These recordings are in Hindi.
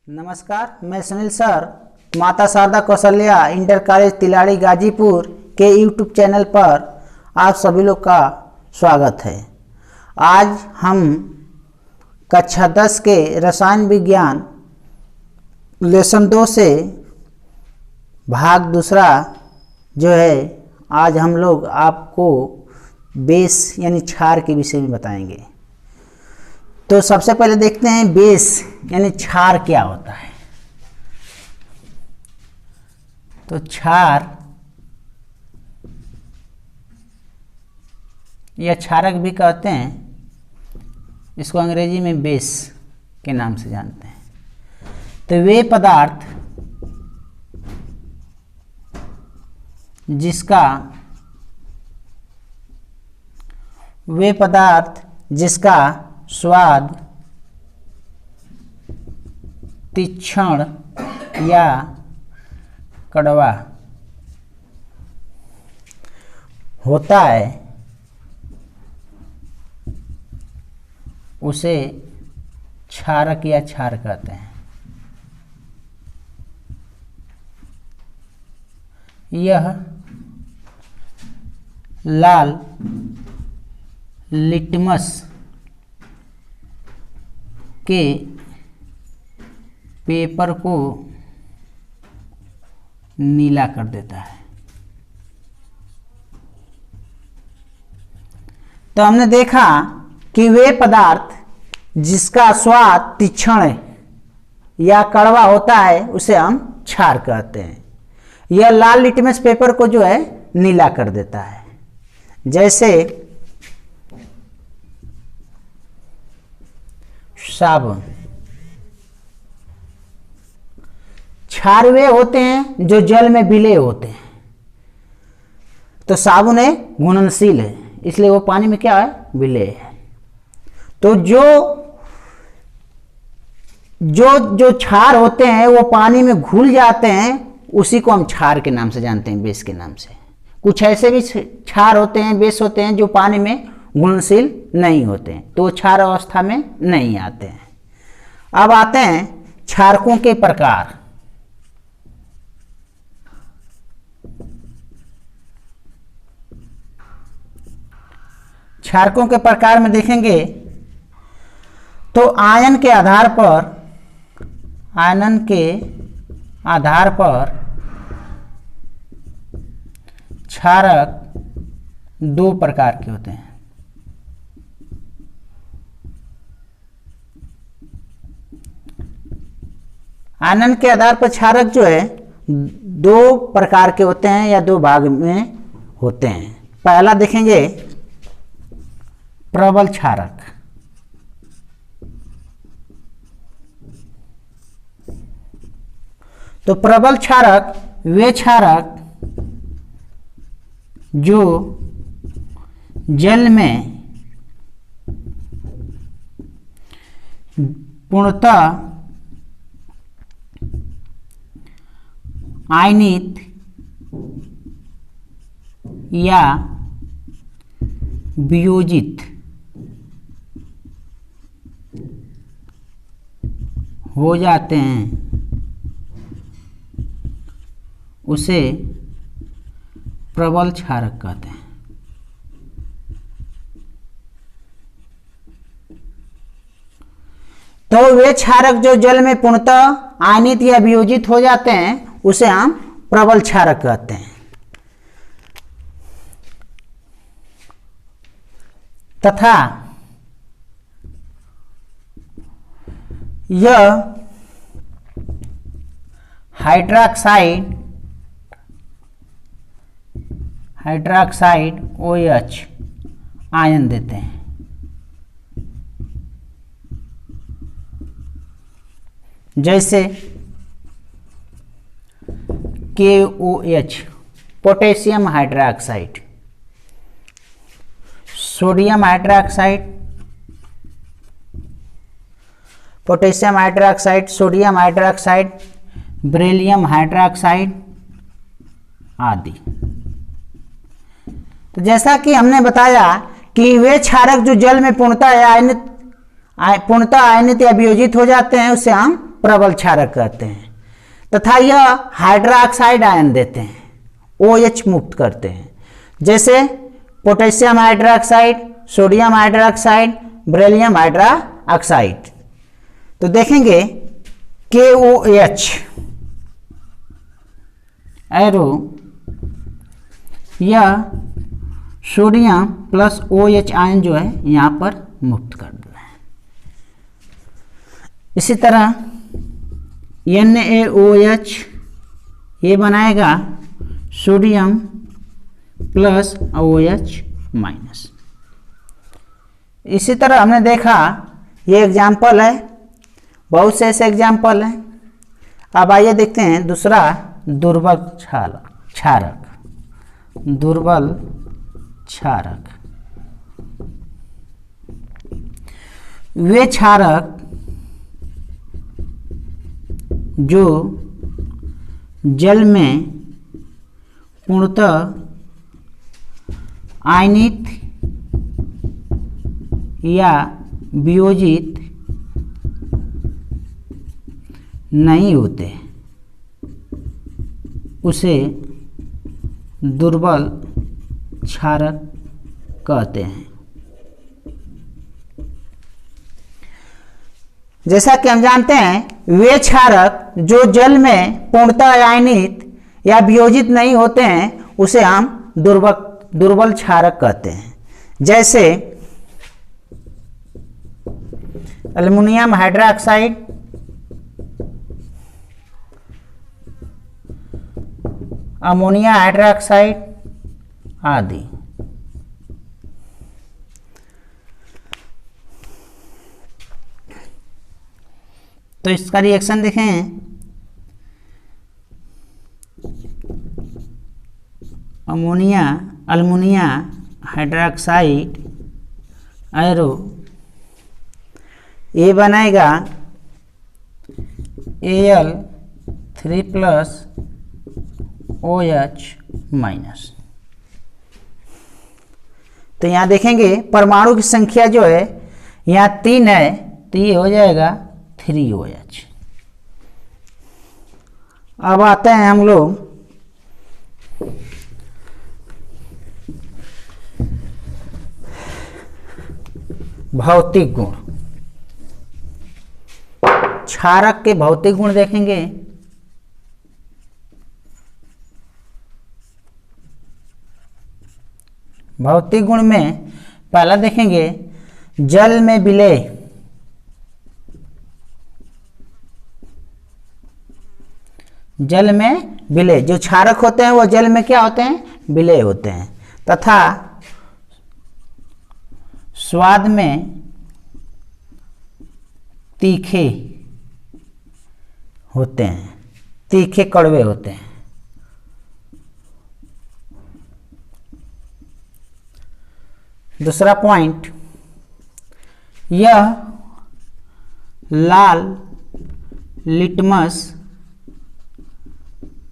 नमस्कार, मैं सुनील सर माता शारदा कौशल्या इंटर कॉलेज तिलाड़ी गाजीपुर के यूट्यूब चैनल पर आप सभी लोग का स्वागत है। आज हम कक्षा 10 के रसायन विज्ञान लेसन 2 से भाग दूसरा जो है, आज हम लोग आपको बेस यानी क्षार के विषय में बताएंगे। तो सबसे पहले देखते हैं बेस यानी क्षार क्या होता है। तो क्षार या क्षारक भी कहते हैं, इसको अंग्रेजी में बेस के नाम से जानते हैं। तो वे पदार्थ जिसका स्वाद तीक्ष्ण या कड़वा होता है, उसे क्षारक या क्षार कहते हैं। यह लाल लिटमस के पेपर को नीला कर देता है। तो हमने देखा कि वे पदार्थ जिसका स्वाद तीक्ष्ण या कड़वा होता है उसे हम क्षार कहते हैं। यह लाल लिटमस पेपर को जो है नीला कर देता है। जैसे साबुन। क्षार वे होते हैं जो जल में विलेय होते हैं। तो साबुन है घुलनशील है, इसलिए वो पानी में क्या है, विलेय है। तो जो क्षार होते हैं वो पानी में घुल जाते हैं, उसी को हम क्षार के नाम से जानते हैं, बेस के नाम से। कुछ ऐसे भी क्षार होते हैं, बेस होते हैं जो पानी में घुलनशील नहीं होते हैं, तो क्षार अवस्था में नहीं आते हैं। अब आते हैं क्षारकों के प्रकार। क्षारकों के प्रकार में देखेंगे तो आयन के आधार पर क्षारक 2 प्रकार के होते हैं। आयन के आधार पर क्षारक जो है 2 प्रकार के होते हैं या 2 भाग में होते हैं। पहला देखेंगे प्रबल क्षारक। तो प्रबल क्षारक वे क्षारक जो जल में पूर्णतः आयनित या वियोजित हो जाते हैं, उसे प्रबल क्षारक कहते हैं। तो वे क्षारक जो जल में पूर्णतः आयनित या वियोजित हो जाते हैं, उसे हम प्रबल क्षारक कहते हैं। तथा यह हाइड्रोक्साइड OH आयन देते हैं। जैसे KOH potassium hydroxide, sodium hydroxide, potassium hydroxide, sodium hydroxide, beryllium hydroxide आदि। तो जैसा कि हमने बताया कि वे क्षारक जो जल में पूर्णतः आयनित या वियोजित हो जाते हैं, उसे हम प्रबल क्षारक कहते हैं, तथा यह हाइड्रोक्साइड आयन देते हैं, OH मुक्त करते हैं, जैसे potassium hydroxide, sodium hydroxide, beryllium hydroxide. तो देखेंगे KOH एरो यह सोडियम प्लस OH आयन जो है यहाँ पर मुक्त कर देना है। इसी तरह NaOH ये बनाएगा सोडियम प्लस OH माइनस। इसी तरह हमने देखा, ये एग्जाम्पल है, बहुत से ऐसे एग्जाम्पल हैं। अब आइए देखते हैं दूसरा दुर्बल क्षारक। दुर्बल क्षारक वे क्षारक जो जल में पूर्णतः आयनित या वियोजित नहीं होते, उसे दुर्बल क्षारक कहते हैं। जैसा कि हम जानते हैं, वे क्षारक जो जल में पूर्णतः आयनित या वियोजित नहीं होते हैं, उसे हम दुर्बल क्षारक कहते हैं। जैसे एल्युमिनियम हाइड्रोक्साइड, अमोनिया हाइड्रोक्साइड आदि। तो इसका रिएक्शन देखें, अमोनिया हाइड्रोक्साइड एरो ये बनाएगा Al3+ OH माइनस। तो यहाँ देखेंगे परमाणु की संख्या जो है यहाँ 3 है, तो ये हो जाएगा 3OH। अब आते हैं हम लोग भौतिक गुण। क्षारक के भौतिक गुण देखेंगे। भौतिक गुण में पहला देखेंगे जल में विलय। जल में विलय, जो क्षारक होते हैं वो जल में क्या होते हैं, विलय होते हैं, तथा स्वाद में तीखे होते हैं, तीखे कड़वे होते हैं। दूसरा पॉइंट, यह लाल लिटमस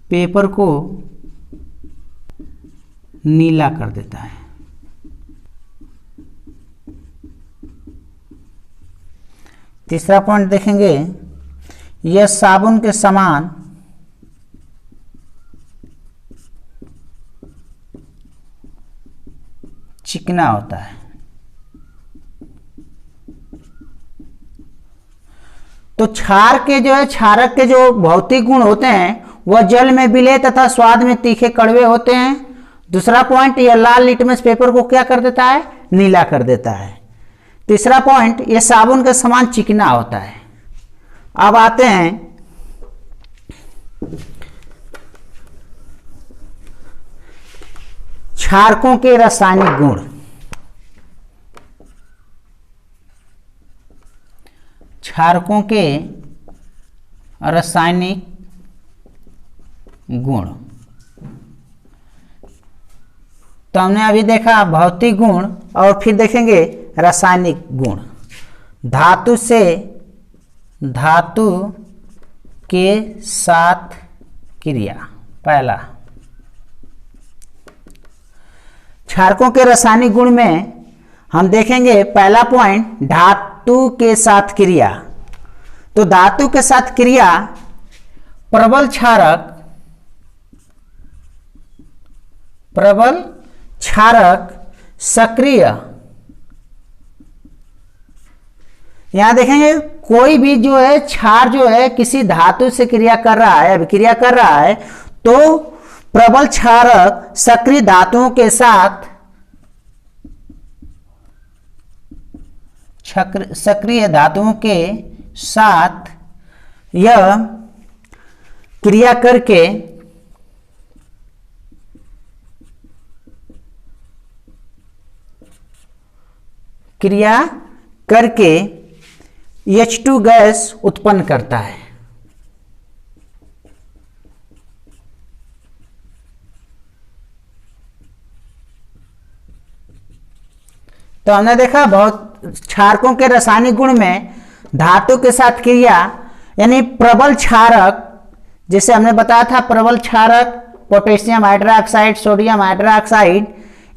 पेपर को नीला कर देता है। तीसरा पॉइंट देखेंगे, यह साबुन के समान चिकना होता है। तो क्षार के जो है, क्षारक के जो भौतिक गुण होते हैं वह जल में विलय तथा स्वाद में तीखे कड़वे होते हैं। दूसरा पॉइंट, यह लाल लिटमस पेपर को क्या कर देता है, नीला कर देता है। तीसरा पॉइंट, यह साबुन के समान चिकना होता है। अब आते हैं क्षारकों के रासायनिक गुण। क्षारकों के रासायनिक गुण, तो हमने अभी देखा भौतिक गुण और फिर देखेंगे रासायनिक गुण। धातु से धातु के साथ क्रिया। पहला, क्षारकों के रासायनिक गुण में हम देखेंगे पहला पॉइंट, धातु के साथ क्रिया। तो धातु के साथ क्रिया प्रबल क्षारक सक्रिय, यहां देखेंगे कोई भी जो है क्षार जो है किसी धातु से क्रिया कर रहा है, अभिक्रिया कर रहा है, तो प्रबल क्षारक सक्रिय धातुओं के साथ सक्रिय धातुओं के साथ यह क्रिया करके H2 गैस उत्पन्न करता है। तो हमने देखा बहुत क्षारकों के रासायनिक गुण में धातु के साथ क्रिया यानी प्रबल क्षारक, जैसे हमने बताया था प्रबल क्षारक पोटेशियम हाइड्रोक्साइड, सोडियम हाइड्रोक्साइड,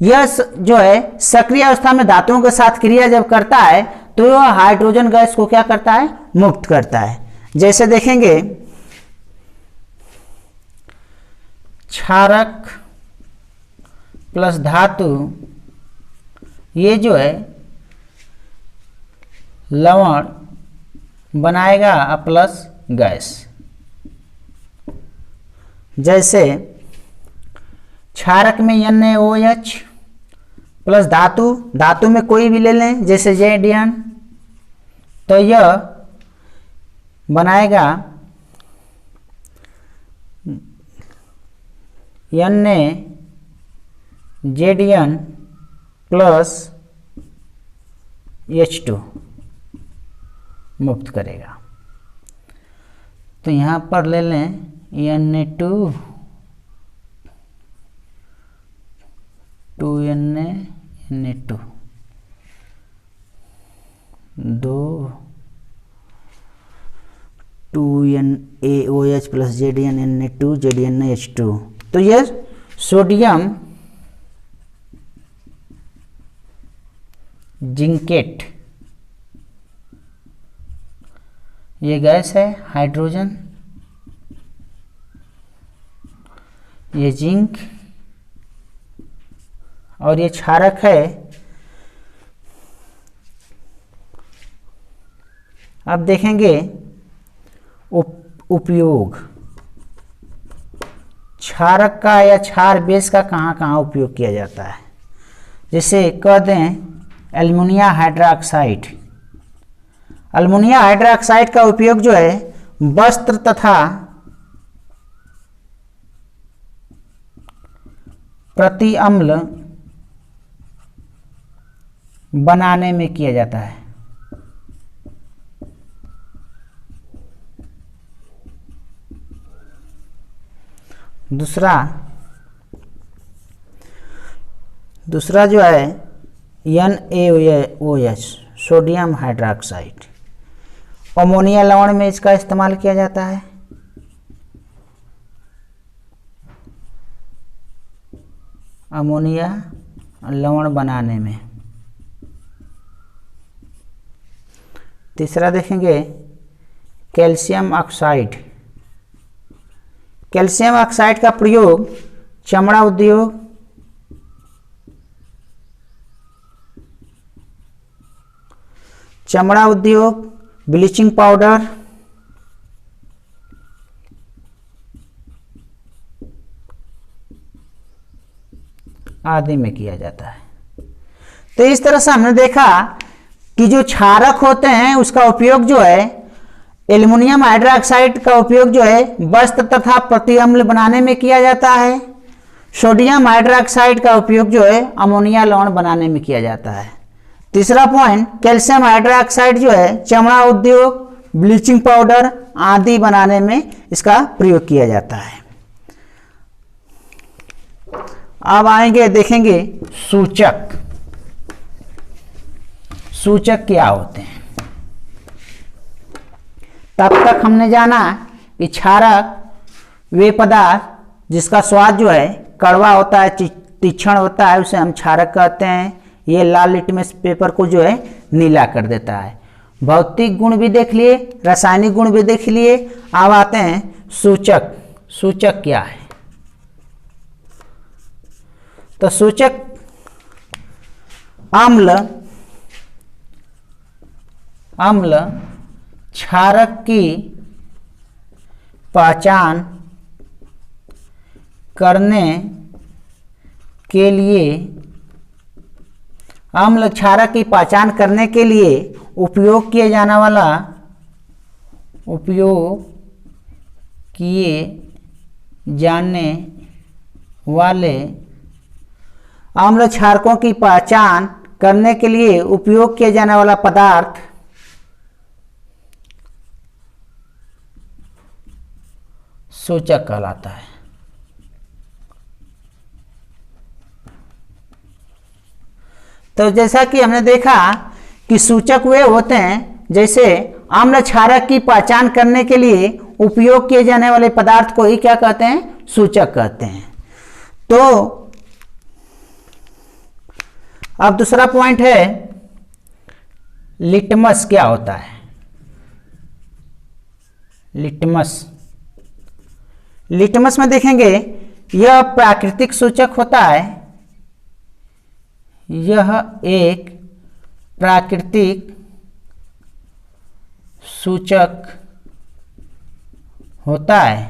यह जो है सक्रिय अवस्था में धातुओं के साथ क्रिया जब करता है तो यह हाइड्रोजन गैस को क्या करता है, मुक्त करता है। जैसे देखेंगे क्षारक प्लस धातु, ये जो है लवण बनाएगा प्लस गैस। जैसे क्षारक में NaOH प्लस धातु में कोई भी ले लें जैसे जेडियन, तो यह बनाएगा NaZN प्लस H2 मुक्त करेगा। तो यहाँ पर ले लें Na2 2Na2 2NaOH plus ZnNa2 ZnH2। तो यह सोडियम जिंकेट ये गैस है, हाइड्रोजन, ये जिंक और ये क्षारक है। अब देखेंगे उपयोग क्षारक का या क्षार बेस का कहाँ कहाँ उपयोग किया जाता है। जैसे कह दें एल्युमिनियम हाइड्रोक्साइड, अल्मुनियम हाइड्रोक्साइड का उपयोग जो है वस्त्र तथा प्रति अम्ल बनाने में किया जाता है। दूसरा जो है NaOH सोडियम हाइड्रोक्साइड, अमोनिया लवण में इसका इस्तेमाल किया जाता है। अमोनिया लवण बनाने में। तीसरा देखेंगे कैल्शियम ऑक्साइड। कैल्शियम ऑक्साइड का प्रयोग चमड़ा उद्योग, ब्लीचिंग पाउडर, आदि में किया जाता है। तो इस तरह से हमने देखा कि जो क्षारक होते हैं उसका उपयोग जो है एल्युमिनियम हाइड्रोक्साइड का उपयोग जो है वस्त्र तथा प्रतिअम्ल बनाने में किया जाता है। सोडियम हाइड्रोक्साइड का उपयोग जो है अमोनिया लवण बनाने में किया जाता है। तीसरा पॉइंट कैल्शियम हाइड्रोक्साइड जो है चमड़ा उद्योग, ब्लीचिंग पाउडर आदि बनाने में इसका प्रयोग किया जाता है। अब आएंगे देखेंगे सूचक क्या होते हैं। तब तक हमने जाना कि क्षारक वे पदार्थ जिसका स्वाद जो है कड़वा होता है, तीक्ष्ण होता है, उसे हम क्षारक कहते हैं। ये लाल लिटमस पेपर को जो है नीला कर देता है। भौतिक गुण भी देख लिए, रासायनिक गुण भी देख लिए। अब आते हैं सूचक। सूचक क्या है? तो सूचक अम्ल क्षारक की पहचान करने के लिए, अम्ल क्षारक की पहचान करने के लिए उपयोग किए जाने वाले अम्ल क्षारकों की पहचान करने के लिए उपयोग किया जाने वाला पदार्थ सूचक कहलाता है। तो जैसा कि हमने देखा कि सूचक वे होते हैं जैसे अम्ल क्षारक की पहचान करने के लिए उपयोग किए जाने वाले पदार्थ को ही क्या कहते हैं? सूचक कहते हैं। तो अब दूसरा पॉइंट है लिटमस क्या होता है? लिटमस में देखेंगे यह प्राकृतिक सूचक होता है। यह एक प्राकृतिक सूचक होता है।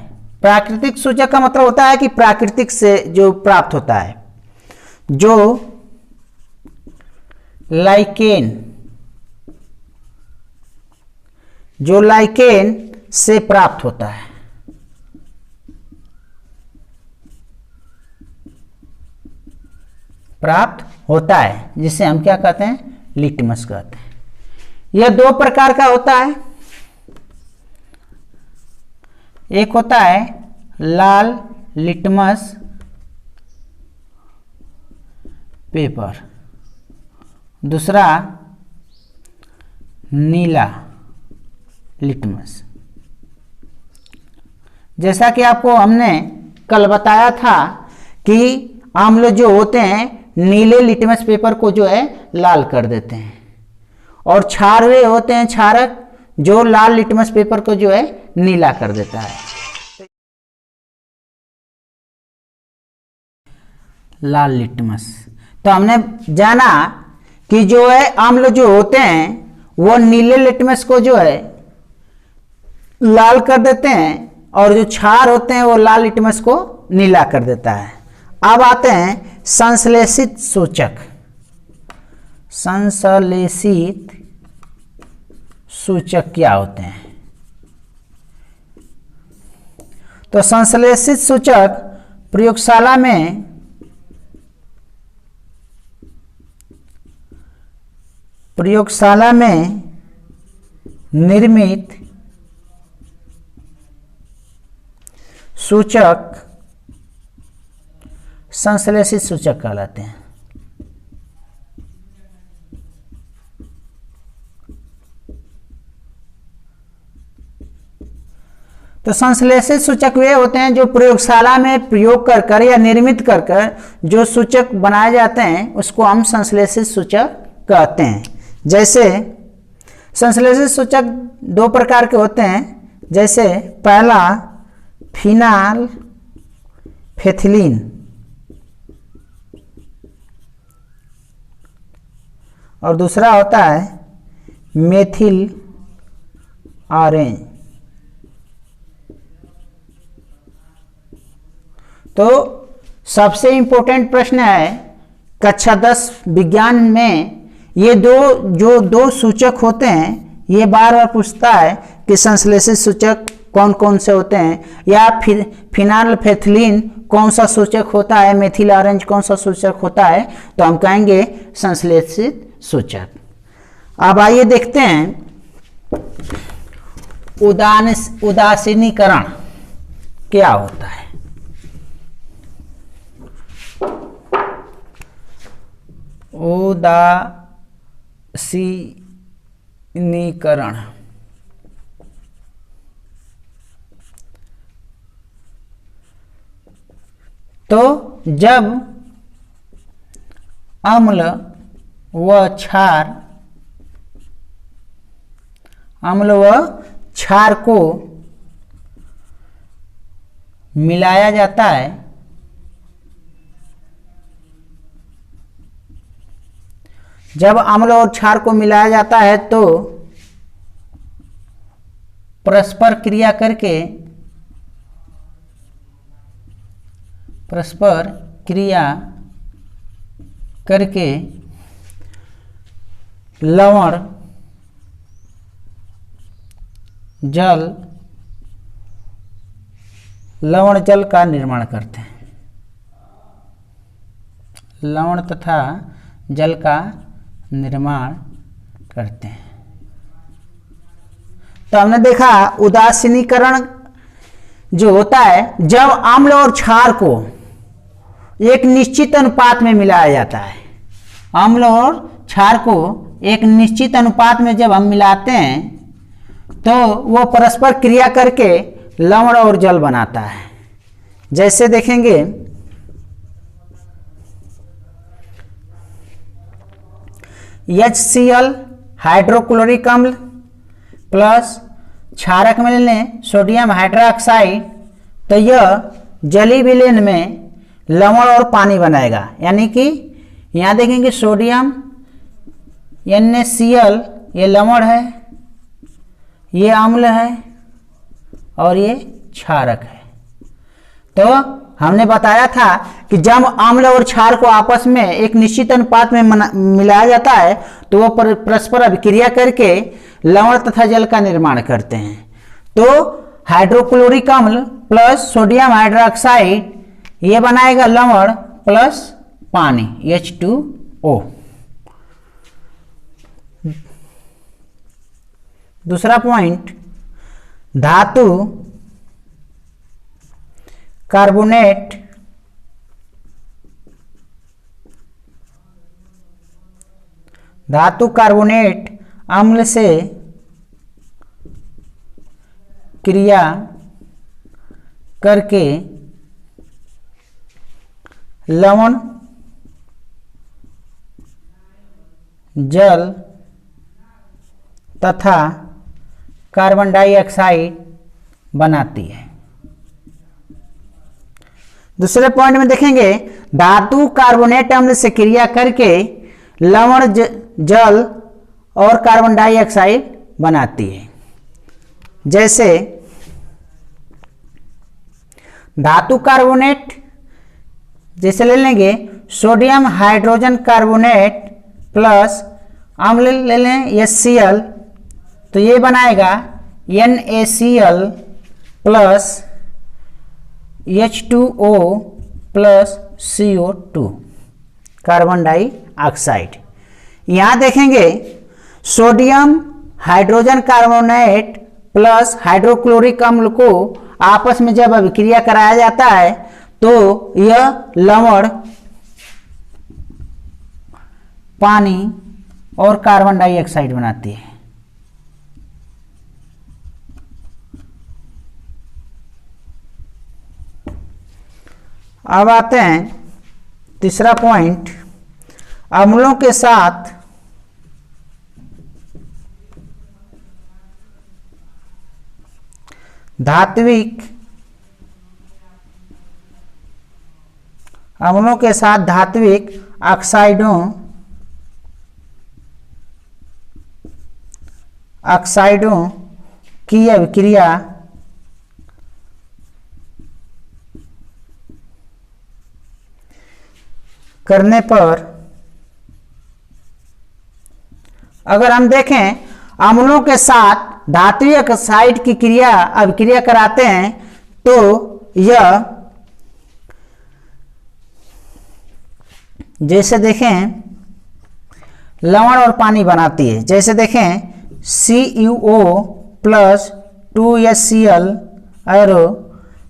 प्राकृतिक सूचक का मतलब होता है कि प्राकृतिक से जो प्राप्त होता है, जो लाइकेन से प्राप्त होता है। जिसे हम क्या कहते हैं? लिटमस कहते हैं। यह दो प्रकार का होता है। एक होता है लाल लिटमस पेपर, दूसरा नीला लिटमस। जैसा कि आपको हमने कल बताया था कि अम्ल जो होते हैं नीले लिटमस पेपर को जो है लाल कर देते हैं, और क्षार वे होते हैं क्षारक जो लाल लिटमस पेपर को जो है नीला कर देता है। लाल लिटमस, तो हमने जाना कि जो है अम्ल जो होते हैं वो नीले लिटमस को जो है लाल कर देते हैं, और जो क्षार होते हैं वो लाल लिटमस को नीला कर देता है। अब आते हैं संश्लेषित सूचक। संश्लेषित सूचक क्या होते हैं? तो संश्लेषित सूचक प्रयोगशाला में निर्मित सूचक संश्लेषित सूचक कहलाते हैं। तो संश्लेषित सूचक वे होते हैं जो प्रयोगशाला में प्रयोग कर या निर्मित कर जो सूचक बनाए जाते हैं उसको हम संश्लेषित सूचक कहते हैं। जैसे संश्लेषित सूचक दो प्रकार के होते हैं। जैसे पहला फिनाल फेथिलीन, और दूसरा होता है मेथिल ऑरेंज। तो सबसे इंपॉर्टेंट प्रश्न है कक्षा 10 विज्ञान में, ये दो सूचक होते हैं, ये बार बार पूछता है कि संश्लेषित सूचक कौन कौन से होते हैं, या फिर फिनाल्फेथिलीन कौन सा सूचक होता है, मेथिल ऑरेंज कौन सा सूचक होता है, तो हम कहेंगे संश्लेषित सूचक। अब आइए देखते हैं उदासीनीकरण क्या होता है। उदासीनीकरण तो जब अम्ल व क्षार अम्ल व क्षार को मिलाया जाता है जब अम्ल और क्षार को मिलाया जाता है तो परस्पर क्रिया करके लवण जल का निर्माण करते हैं। लवण तथा जल का निर्माण करते हैं। तो हमने देखा उदासीनीकरण जो होता है जब अम्ल और क्षार को एक निश्चित अनुपात में मिलाया जाता है। अम्ल और क्षार को एक निश्चित अनुपात में जब हम मिलाते हैं तो वो परस्पर क्रिया करके लवण और जल बनाता है। जैसे देखेंगे HCl हाइड्रोक्लोरिक अम्ल प्लस क्षारक में ले लें सोडियम हाइड्रोक्साइड, तो यह जलीय विलयन में लवण और पानी बनाएगा। यानी कि यहाँ देखेंगे सोडियम NaCl ये लवण है, ये अम्ल है और ये क्षारक है। तो हमने बताया था कि जब अम्ल और क्षार को आपस में एक निश्चित अनुपात में मिलाया जाता है तो वो परस्पर अभिक्रिया करके लवण तथा जल का निर्माण करते हैं। तो हाइड्रोक्लोरिक अम्ल प्लस सोडियम हाइड्रोक्साइड ये बनाएगा लवण प्लस पानी H2O। दूसरा पॉइंट, धातु कार्बोनेट अम्ल से क्रिया करके लवण जल तथा कार्बन डाइऑक्साइड बनाती है। दूसरे पॉइंट में देखेंगे धातु कार्बोनेट अम्ल से क्रिया करके लवण जल और कार्बन डाइऑक्साइड बनाती है। जैसे धातु कार्बोनेट जैसे ले लेंगे सोडियम हाइड्रोजन कार्बोनेट प्लस अम्ल ले लें HCl, तो ये बनाएगा NaCl plus H2O plus CO2 carbon dioxide. यहाँ देखेंगे sodium hydrogen carbonate plus hydrochloric अम्ल को आपस में जब अभिक्रिया कराया जाता है तो यह लवण पानी और कार्बन डाइऑक्साइड बनाती है। अब आते हैं तीसरा पॉइंट, अम्लों के साथ धात्विक ऑक्साइडों की अभिक्रिया करने पर अगर हम देखें अम्लों के साथ धात्विक ऑक्साइड की अभिक्रिया कराते हैं तो यह जैसे देखें लवण और पानी बनाती है। जैसे देखें CuO प्लस 2HCl और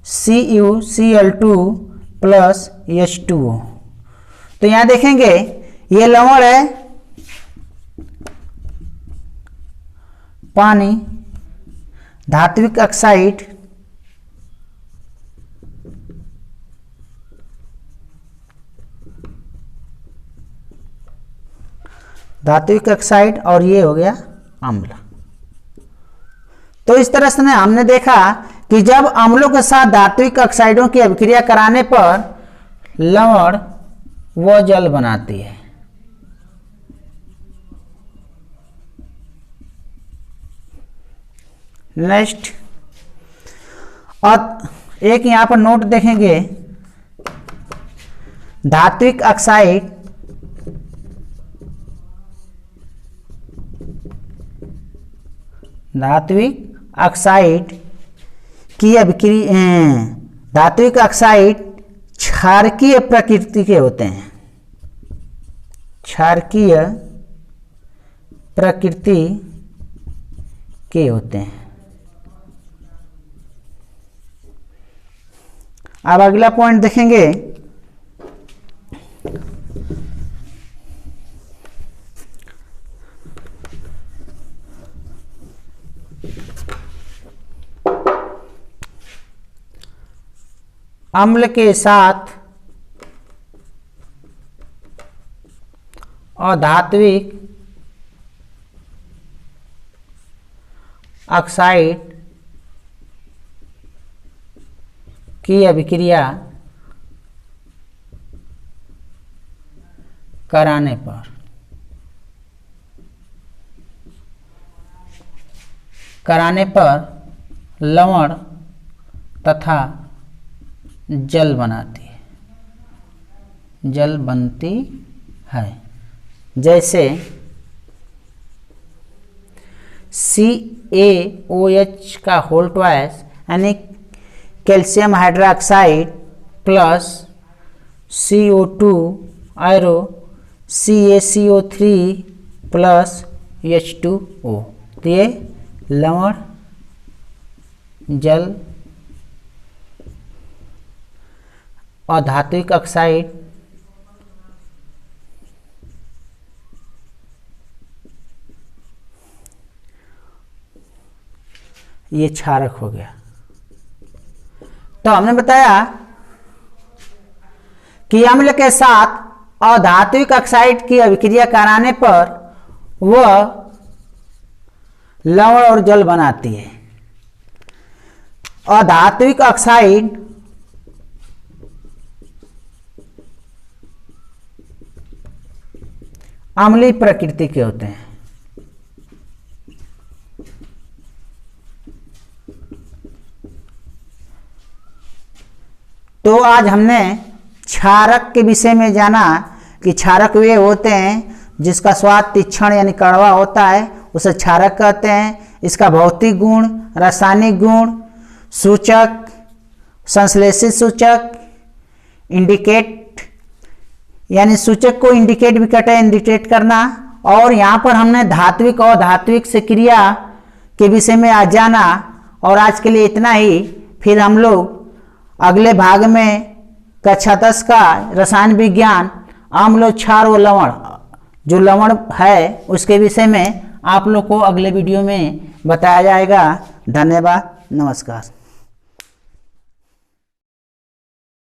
CuCl2 प्लस H2O। तो यहाँ देखेंगे ये लवण है, पानी, धात्विक ऑक्साइड, और ये हो गया अम्ल। तो इस तरह से हमने देखा कि जब अम्लों के साथ धात्विक ऑक्साइडों की अभिक्रिया कराने पर लवण व जल बनाती है। नेक्स्ट, और एक यहां पर नोट देखेंगे, धात्विक ऑक्साइड की अभिक्रिया, धात्विक ऑक्साइड क्षारकीय प्रकृति के होते हैं, क्षारकीय प्रकृति के होते हैं। अब अगला पॉइंट देखेंगे, अम्ल के साथ अधात्विक ऑक्साइड की अभिक्रिया कराने पर लवण तथा जल बनती है। जैसे CaOH का होल ट्वाइस यानी calcium hydroxide plus CO2 आयरो CaCO3 plus H2O, तो ये लवण जल और धात्विक ऑक्साइड ये क्षारक हो गया। तो हमने बताया कि अम्ल के साथ अधात्विक ऑक्साइड की अभिक्रिया कराने पर वह लवण और जल बनाती है। अधात्विक ऑक्साइड अम्लीय प्रकृति के होते हैं। तो आज हमने क्षारक के विषय में जाना कि क्षारक वे होते हैं जिसका स्वाद तीक्ष्ण यानी कड़वा होता है, उसे क्षारक कहते हैं। इसका भौतिक गुण, रासायनिक गुण, सूचक, संश्लेषित सूचक, इंडिकेट यानी सूचक को इंडिकेट भी कहते हैं, इंडिकेट करना। और यहाँ पर हमने धात्विक और धात्विक से क्रिया के विषय में आज जाना। और आज के लिए इतना ही। फिर हम लोग अगले भाग में कक्षा 10 का रसायन विज्ञान अम्ल, क्षार व लवण, जो लवण है उसके विषय में आप लोग को अगले वीडियो में बताया जाएगा। धन्यवाद, नमस्कार।